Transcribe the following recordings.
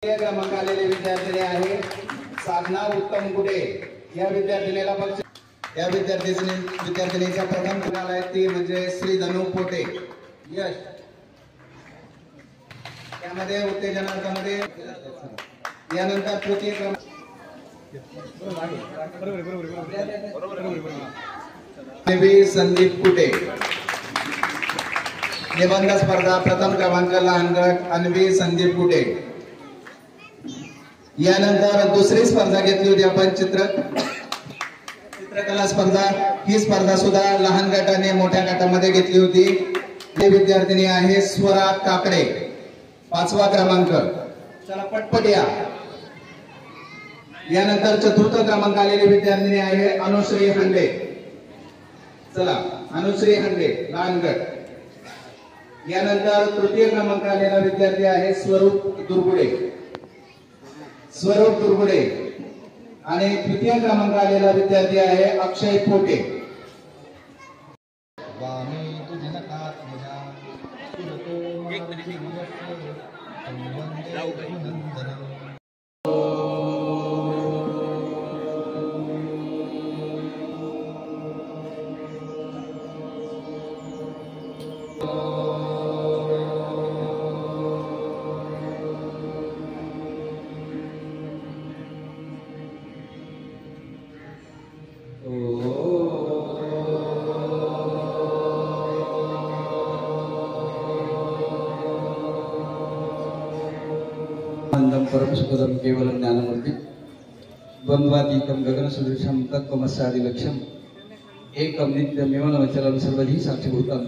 क्रमांक आलेले विद्यार्थी आहे साधना उत्तम गुडे या विद्यार्थिनीला बक्षीस। या विद्यार्थिनीचा प्रथम क्रमांक आहे ती म्हणजे श्री धनु पोटे यश। त्यामध्ये उत्तेजनार्थामध्ये यानंतर तृतीय क्रमांक संदीप कुटे। निबंध स्पर्धा प्रथम क्रमांक लहान गट अन्वी संदीप कुटे। यानंतर दुसरी स्पर्धा घेतली होती आपण चित्रकला स्पर्धा। ही स्पर्धा सुद्धा लहान गटाने मोठ्या गटामध्ये घेतली होती। ही विद्यार्थिनी आहे स्वरा काकडे 5वा क्रमांक। चला पटपट या। यानंतर चतुर्थ क्रमांक आलेली विद्यार्थिनी आहे अनुश्री हंडे। चला अनुश्री हंडे लहान गट। यानंतर तृतीय क्रमांक आलेला विद्यार्थी आहे स्वरूप दुर्गुडे आणि तृतीय क्रमांक आलेला विद्यार्थी आहे अक्षय पोटे। परमसुखदं केवलं ज्ञानमूर्ति द्वन्द्वातीतं गगनसदृशं तत्त्वमस्यादिलक्ष्यम् एकं नित्यमेव नवचलं सर्वधी साक्षिभूतं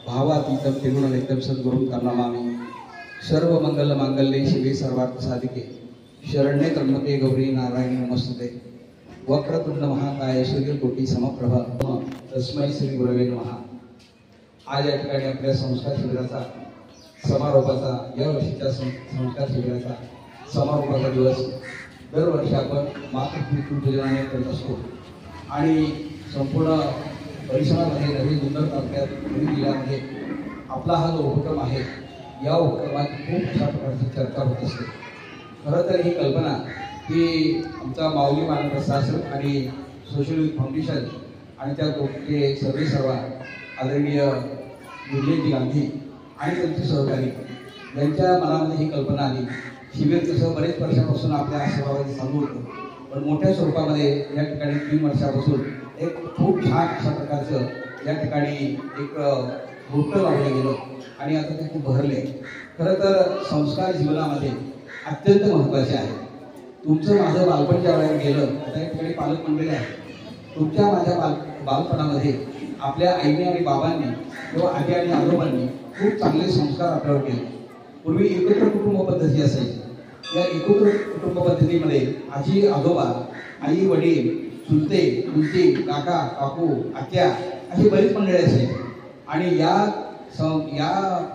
भावातीतं त्रिगुणरहितं सद्गुरुं तन्नमामि। सर्वमङ्गलमाङ्गल्ये शिवे सर्वार्थसाधिके शरण्ये त्र्यम्बके गौरी नारायणी नमस्तुते। वक्रतुंड महाकाय सूर्यकोटि समप्रभा तस्मै श्री गुरवे नमः। आज या ठिकाणी आपल्या संस्कार शिबिराचा समारोपाचा या वर्षीच्या संस्कार शिबिराचा समारोपाचा दिवस दरवर्षी आपण मातृपूजनाने करत असतो आणि संपूर्ण परिसरामध्ये नवी जुन्नर तालुक्यात पुणे जिल्ह्यामध्ये आपला हा जो उपक्रम आहे या उपक्रमाची खूप अशा प्रकारची चर्चा होत असते। खरं तर ही कल्पना ही आमचा माऊली मानव आश्रम आणि सोशल फाउंडेशन आणि त्या ग्रुपचे सर्व आदरणीय विजयजी गांधी आणि त्यांचे सहकारी यांच्या मनामध्ये ही कल्पना आली। शिबिर तसं बरेच वर्षापासून आपल्या आश्रमामध्ये चालू होतं, पण मोठ्या स्वरूपामध्ये या ठिकाणी 3 वर्षापासून एक खूप छान अशा प्रकारचं या ठिकाणी एक रोपटं लावलं गेलं आणि आता ते खूप भरले। खरं तर संस्कार जीवनामध्ये अत्यंत महत्त्वाचे आहे। तुमचं माझं बालपण ज्या वेळेला गेलं, आता या ठिकाणी पालक मंडळी आहे, तुमच्या माझ्या बालपणामध्ये आपल्या आईने आणि बाबांनी किंवा आजी आणि आजोबांनी खूप चांगले संस्कार आपल्यावर केले। पूर्वी एकत्र कुटुंब पद्धती असायची। या एकत्र कुटुंब पद्धतीमध्ये आजी आजोबा, आई वडील, चुलते चुलती, काका काकू, आत्या अशी बरीच मंडळी असायची आणि या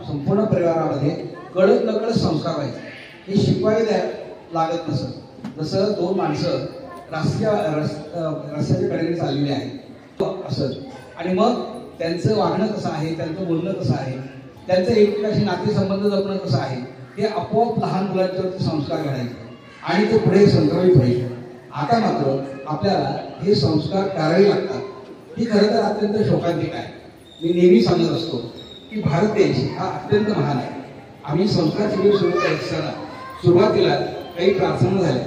संपूर्ण परिवारामध्ये कळत नकळत संस्कार व्हायचे। हे शिकवायला लागत नसत। जसं 2 माणसं रस्त्याच्या कडेने चाललेली आहेत असं, आणि मग त्यांचं वागणं कसं आहे, त्यांचं बोलणं कसं आहे, त्यांचं एकमेकांशी नातेसंबंध जपणं कसं आहे, हे आपोआप लहान मुलांच्यावरती संस्कार घडायचे आणि ते पुढे संक्रमित व्हायचे। आता मात्र आपल्याला हे संस्कार करावे लागतात। ही खरं तर अत्यंत शोकांतिक आहे। मी नेहमी सांगत असतो की भारत देश हा अत्यंत महान आहे। आम्ही संस्कार शिबिर सुरू करत असताना सुरुवातीला काही प्रार्थना झाल्या।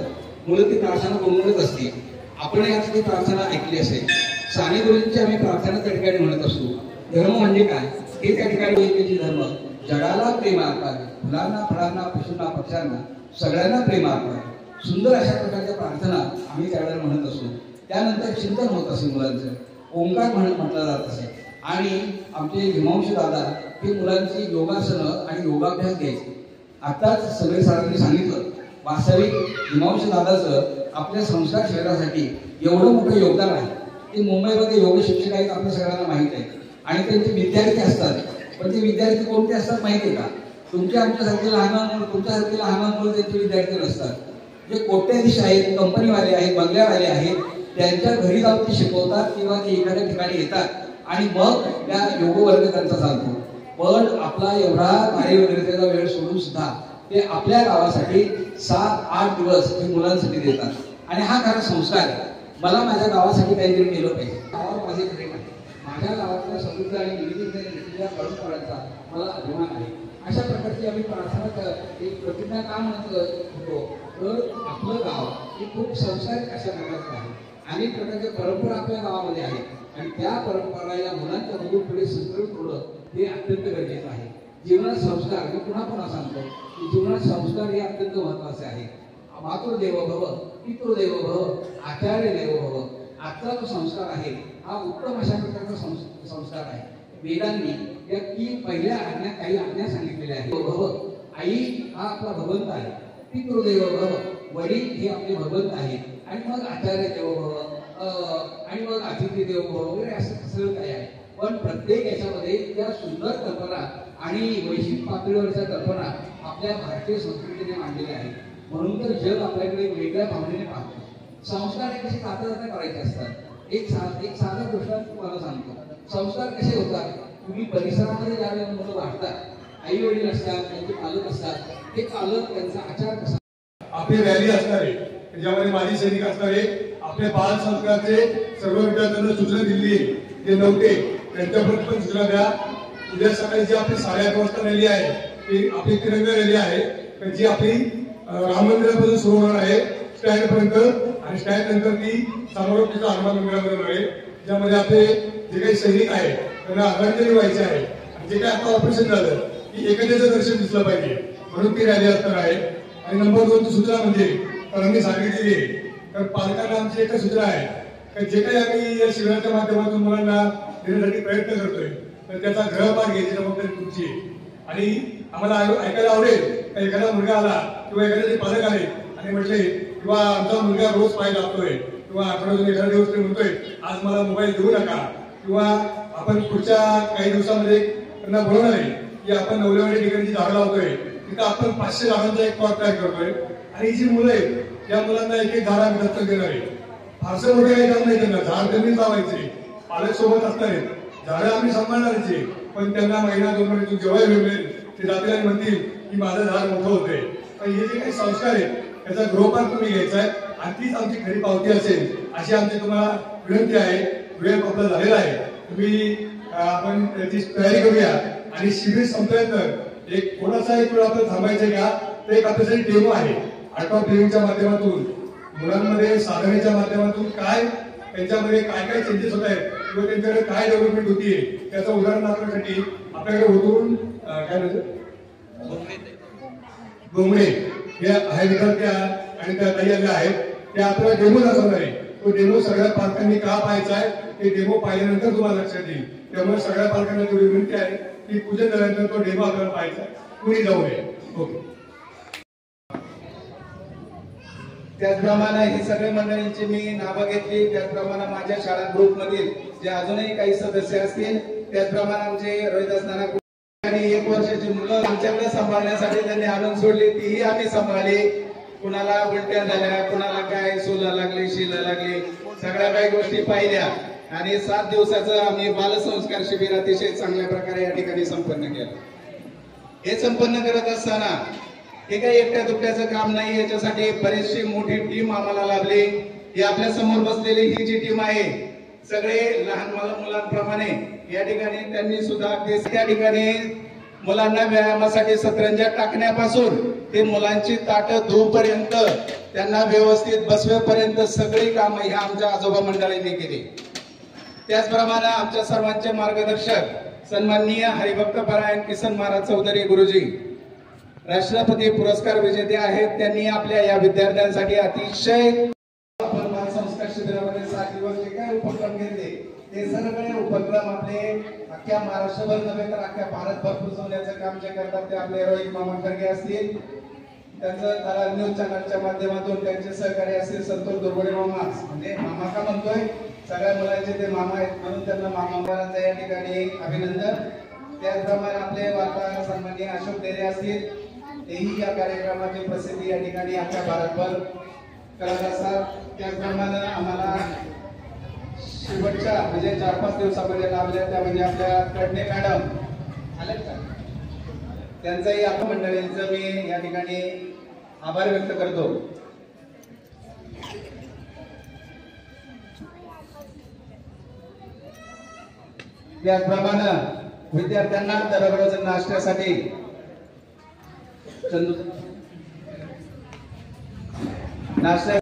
मुलं ती प्रार्थना बोलूनच असते। आपण यात ती प्रार्थना ऐकली असेल। साने गुरुजींची आम्ही प्रार्थना त्या ठिकाणी म्हणत असतो। धर्म म्हणजे काय हे त्या ठिकाणी धर्म जगाला प्रेम अर्पावे, फुलांना फळांना पशूंना पक्ष्यांना सगळ्यांना प्रेम अर्पावे। सुंदर अशा प्रकारच्या प्रार्थना आम्ही त्यावेळेला म्हणत असतो। त्यानंतर चिंतन होत असे मुलांचं, ओंकार म्हटलं जात असे आणि आमचे हिमांशू दादा हे मुलांची योगासनं आणि योगाभ्यास घ्यायचे। आताच सगळे सरांनी सांगितलं, वास्तविक हिमांशू दादाचं आपल्या संस्कार शहरासाठी एवढं मोठं योगदान आहे। ते मुंबईमध्ये योग शिक्षक आहेत, आपल्या सगळ्यांना माहीत आहे आणि त्यांचे विद्यार्थी असतात। पण ते विद्यार्थी कोणते असतात माहिती आहे का? आमच्यासारखे लहान तुमच्यासारखे लहान मुलं त्यांचे विद्यार्थी नसतात। जे कोट्याधीश आहेत, कंपनीवाले आहेत, बंगल्यावाले आहेत, त्यांच्या घरी जाऊन ते शिकवतात किंवा ते एखाद्या ठिकाणी येतात आणि मग त्या योग वर्ग त्यांचा चालतो। पण आपला एवढा कार्यव्यतिरिक्त वेळ सोडून सुद्धा ते आपल्या गावासाठी 7-8 दिवस हे मुलांसाठी देतात. आणि हा खरा संस्कार आहे. मला माझ्या गावासाठी काहीतरी केलं पाहिजे. गावावर माझे प्रेम आहे. माझ्या गावातल्या समृद्ध आणि विविधतेने परंपरांचा मला अभिमान आहे. अशा प्रकारची आम्ही प्रार्थना एक प्रतिज्ञा का म्हणत होतो तर आपलं गाव हे खूप संस्कारिक अशा प्रकारचं आहे. अनेक प्रकारच्या परंपरा आपल्या गावामध्ये आहेत आणि त्या परंपरा या मुलांच्या मधून पुढे संस्कृत होणं हे अत्यंत गरजेचं आहे. जीवनात संस्कार मी पुन्हा पुन्हा सांगतो की जीवनात संस्कार हे अत्यंत महत्वाचे आहे. मातृदेवो भव, पितृदेवो भव, आचार्य देवो भव. आजचा जो संस्कार आहे हा उत्तम अशा प्रकारचा संस्कार आहे. वेदांनी या 3 पहिल्या आज्ञा काही आज्ञा सांगितलेल्या आहेत. भव, आई हा आपला भगवंत आहे. पितृदेवो भव, वडील हे आपले भगवंत आहेत. आणि मग आचार्य देवो भव आणि मग अतिथी देवो भव वगैरे असं सगळं काही आहे. पण प्रत्येक याच्यामध्ये त्या सुंदर कल्पना आणि वैश्विक पातळीवरच्या कल्पना आपल्या भारतीय संस्कृतीने मांडलेल्या आहेत. म्हणून तर जग आपल्याकडे वेगळ्या भावनेने पाहतो. संस्कार हे कसे जाता करायचे असतात. एक साधा दृष्टांत तुम्हाला सांगतो. संस्कार कसे होतात. तुम्ही परिसरामध्ये ज्यावेळेला मुलं वाढतात, आई वडील असतात, त्यांचे पालक असतात, ते पालक त्यांचा आचार कसा, आपली रॅली असणार आहे ज्यामध्ये माजी सैनिक असणार आहे. आपल्या बाल संस्कारचे सर्व विद्यार्थ्यांना सूचना दिली आहे. जे नव्हते त्यांच्यापर्यंत पण सूचना द्या. उद्या सकाळी जी आपली 8:30 वाजता रॅली आहे ती आपली तिरंगा रॅली आहे. जी आपली राम मंदिरापासून सुरू होणार आहे स्टँड पर्यंत आणि स्टँड नंतर ती समारोपीचा हनुमान मंदिरामध्ये होणार आहे. ज्यामध्ये आपले जे काही सैनिक आहेत त्यांना आदरांजली व्हायची आहे. आणि जे काही आता ऑपरेशन झालं की एखाद्याचं दर्शन दिसलं पाहिजे म्हणून ती रॅली असणार आहे. आणि नंबर 2 ची सूचना म्हणजे सरांनी सांगितलेली आहे तर पालकांना आमची एकच सूचना आहे की जे काही आम्ही या शिबिराच्या माध्यमातून मुलांना देण्यासाठी प्रयत्न करतोय तर त्याचा गृहपाठ घ्यायची जबाबदारी तुमची आहे. आणि आम्हाला ऐकायला आवडेल की एखादा मुलगा आला किंवा एखाद्याचे पालक आले आणि म्हटले किंवा आमचा मुलगा रोज पाय लागतोय किंवा आठवड्यातून एखाद्या दिवस ते म्हणतोय आज मला मोबाईल देऊ नका किंवा आपण पुढच्या काही दिवसामध्ये त्यांना बोलवणार आहे की आपण नवलेवाडी ठिकाणी जी झाडं लावतोय तिथं आपण 500 झाडांचा एक प्लॉट तयार करतोय. आणि जी मुलं आहेत या मुलांना एक झाड आम्ही दत्तक देणार आहे. फारसं मोठे काही काम नाही. त्यांना झाड त्यांनी लावायचे, पालक सोबत असणार आहेत, झाडं आम्ही सांभाळणारचे. पण त्यांना महिना 2 महिन्यातून जेव्हा मिळेल ते जातील आणि म्हणतील की माझं झाड मोठं होतंय. तर हे जे काही संस्कार आहेत त्याचा गृहपाठ तुम्ही घ्यायचा आहे आणि तीच आमची खरी पावती असेल अशी आमची तुम्हाला विनंती आहे. वेळ आपला झालेला आहे. तुम्ही आपण त्याची तयारी करूया आणि शिबिर संपल्यानंतर एक थोडासा एक वेळ आपल्याला थांबायचंय का तर एक आपल्यासाठी डेमो आहे. आर्ट ऑफ लिव्हिंगच्या माध्यमातून मुलांमध्ये साधनेच्या माध्यमातून काय त्यांच्यामध्ये काय काय चेंजेस होत आहेत किंवा त्यांच्याकडे काय डेव्हलपमेंट होतीये त्याचं उदाहरण दाखवण्यासाठी आपल्याकडे होतून काय म्हणतात डोंगरे हे आहे विद्यार्थी आणि त्या ताई आल्या आहेत. ते आपल्याला डेमो दाखवणार आहे. तो डेमो सगळ्या पालकांनी का पाहायचा आहे ते डेमो पाहिल्यानंतर तुम्हाला लक्षात येईल. त्यामुळे सगळ्या पालकांना तेवढी विनंती आहे की पूजन झाल्यानंतर तो डेमो आपल्याला पाहायचा आहे. कुणी जाऊ नये. ओके. त्याचप्रमाणे ही सगळ्या मंडळींची मी नावं घेतली. त्याचप्रमाणे माझ्या शाळा ग्रुपमधील जे अजूनही काही सदस्य असतील त्याचप्रमाणे आमचे रोहिदास नाना आणि 1 वर्षाची मुलं आमच्याकडे सांभाळण्यासाठी त्यांनी आणून सोडली. तीही आम्ही सांभाळली. कुणाला उलट्या झाल्या, कुणाला काय सोला लागली, शिला लागली, सगळ्या काही गोष्टी पाहिल्या आणि 7 दिवसाचं आम्ही बालसंस्कार शिबिर अतिशय चांगल्या प्रकारे या ठिकाणी संपन्न केलं. हे संपन्न करत असताना हे काही एकट्या दुकट्याचं काम नाही. याच्यासाठी बरीचशी मोठी टीम आम्हाला लाभली. ही आपल्या समोर बसलेली ही जी टीम आहे सगळे लहान मुलांप्रमाणे या ठिकाणी त्यांनी सुद्धा त्या ठिकाणी मुलांना व्यायामासाठी सतरंजा टाकण्यापासून ते मुलांची ताटं धुवपर्यंत त्यांना व्यवस्थित बसवेपर्यंत सगळी कामं ह्या आमच्या आजोबा मंडळींनी केली. त्याचप्रमाणे आमच्या सर्वांचे मार्गदर्शक सन्माननीय हरिभक्त परायण किसन महाराज चौधरी गुरुजी राष्ट्रपती पुरस्कार विजेते आहेत. त्यांनी आपल्या या विद्यार्थ्यांसाठी अतिशय संस्कार शिबिरामध्ये 7 दिवस जे काय उपक्रम घेतले ते सगळे उपक्रम आपले अख्ख्या महाराष्ट्रभर नव्हे तर अख्ख्या भारतभर पोहोचवण्याचं काम जे करतात ते आपले रोहित मामा खरगे असतील, त्यांचं तारा न्यूज चॅनलच्या माध्यमातून त्यांचे सहकारी असतील संतोष दुर्गुडे मामा. म्हणजे मामा का म्हणतोय, सगळ्या मुलांचे ते मामा आहेत म्हणून त्यांना मामांचं या ठिकाणी अभिनंदन. त्याचप्रमाणे आपले वार्ताहर सन्माननीय अशोक डेरे असतील, तेही या कार्यक्रमाची प्रसिद्धी या ठिकाणी अख्ख्या भारतभर करत असतात. त्याचप्रमाणे आम्हाला शेवटच्या म्हणजे 4-5 दिवसामध्ये लाभल्या त्या म्हणजे आपल्या कडणे मॅडम आल्या का त्यांचाही आपण मंडळींचं मी या ठिकाणी आभार व्यक्त करतो. त्याचप्रमाणे विद्यार्थ्यांना दररोज नाश्त्यासाठी नाश्ता